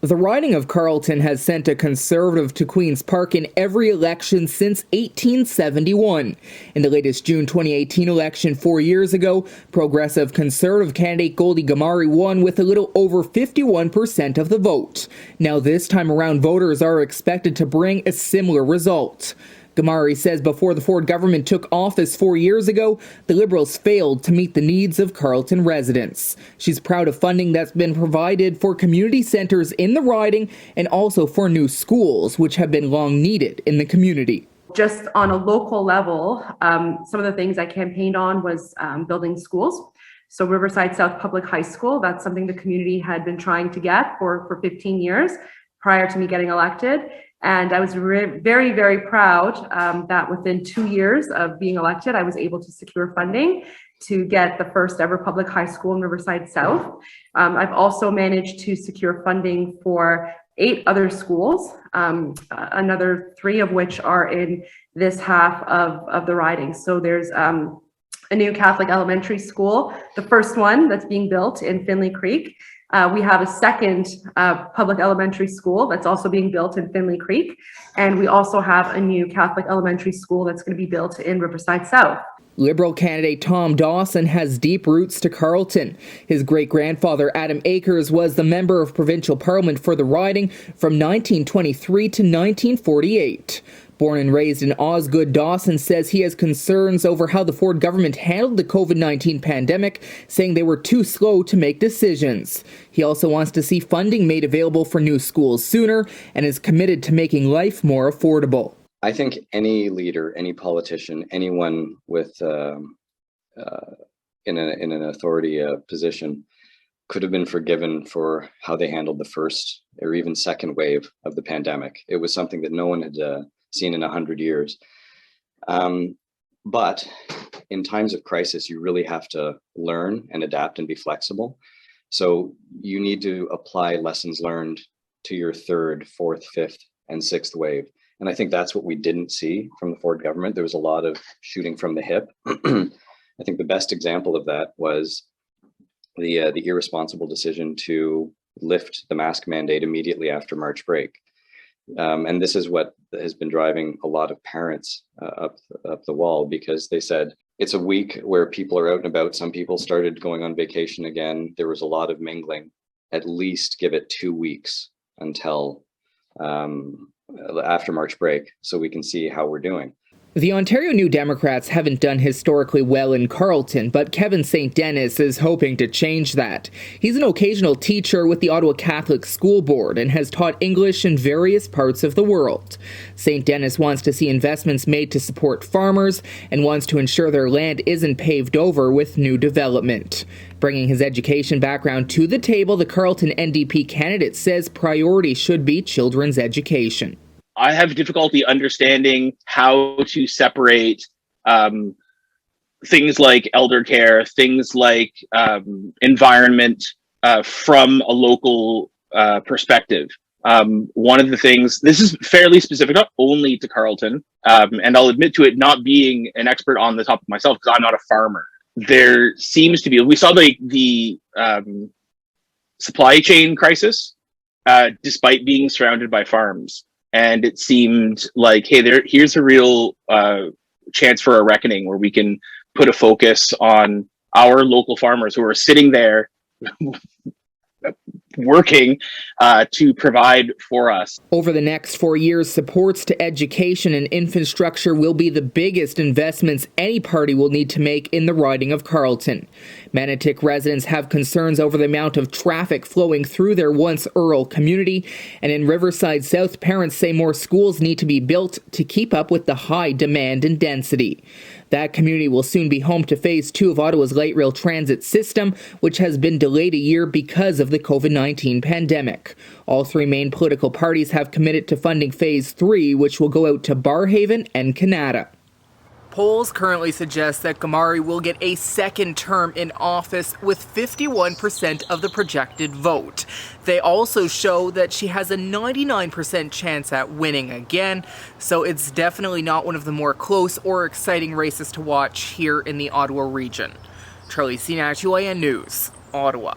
The riding of Carleton has sent a Conservative to Queen's Park in every election since 1871. In the latest June 2018 election 4 years ago, Progressive Conservative candidate Goldie Gamari won with a little over 51% of the vote. Now this time around, voters are expected to bring a similar result. Gamari says before the Ford government took office 4 years ago, the Liberals failed to meet the needs of Carleton residents. She's proud of funding that's been provided for community centres in the riding and also for new schools, which have been long needed in the community. Just on a local level, some of the things I campaigned on was building schools. So Riverside South Public High School, that's something the community had been trying to get for 15 years prior to me getting elected. And I was very, very proud that within 2 years of being elected, I was able to secure funding to get the first ever public high school in Riverside South. I've also managed to secure funding for 8 other schools, another 3 of which are in this half of the riding. So there's a new Catholic elementary school, the first one that's being built in Finley Creek. We have a second public elementary school that's also being built in Finley Creek. And we also have a new Catholic elementary school that's going to be built in Riverside South. Liberal candidate Tom Dawson has deep roots to Carleton. His great-grandfather Adam Akers was the member of provincial parliament for the riding from 1923 to 1948. Born and raised in Osgood, Dawson says he has concerns over how the Ford government handled the COVID-19 pandemic, saying they were too slow to make decisions. He also wants to see funding made available for new schools sooner and is committed to making life more affordable. I think any leader, any politician, anyone with in an authority position could have been forgiven for how they handled the first or even second wave of the pandemic. It was something that no one had seen in 100 years. But in times of crisis, you really have to learn and adapt and be flexible. So you need to apply lessons learned to your third, fourth, fifth, and sixth wave. And I think that's what we didn't see from the Ford government. There was a lot of shooting from the hip. I think the best example of that was the irresponsible decision to lift the mask mandate immediately after March break. And this is what has been driving a lot of parents up the wall, because they said it's a week where people are out and about. Some people started going on vacation again. There was a lot of mingling. At least give it 2 weeks until after March break so we can see how we're doing. The Ontario New Democrats haven't done historically well in Carleton, but Kevin St. Dennis is hoping to change that. He's an occasional teacher with the Ottawa Catholic School Board and has taught English in various parts of the world. St. Dennis wants to see investments made to support farmers and wants to ensure their land isn't paved over with new development. Bringing his education background to the table, the Carleton NDP candidate says priority should be children's education. I have difficulty understanding how to separate things like elder care, things like environment from a local perspective. One of the things, this is fairly specific, not only to Carleton, and I'll admit to it not being an expert on the topic myself because I'm not a farmer. There seems to be, we saw the supply chain crisis despite being surrounded by farms. And it seemed like, hey, here's a real chance for a reckoning where we can put a focus on our local farmers who are sitting there working to provide for us. Over the next 4 years, supports to education and infrastructure will be the biggest investments any party will need to make in the riding of Carleton. Manotick residents have concerns over the amount of traffic flowing through their once rural community, and in Riverside South, parents say more schools need to be built to keep up with the high demand and density. That community will soon be home to Phase 2 of Ottawa's light rail transit system, which has been delayed a year because of the COVID-19 pandemic. All 3 main political parties have committed to funding Phase 3, which will go out to Barrhaven and Canada. Polls currently suggest that Gamari will get a second term in office with 51% of the projected vote. They also show that she has a 99% chance at winning again, so it's definitely not one of the more close or exciting races to watch here in the Ottawa region. Charlie Sinach, UAN News, Ottawa.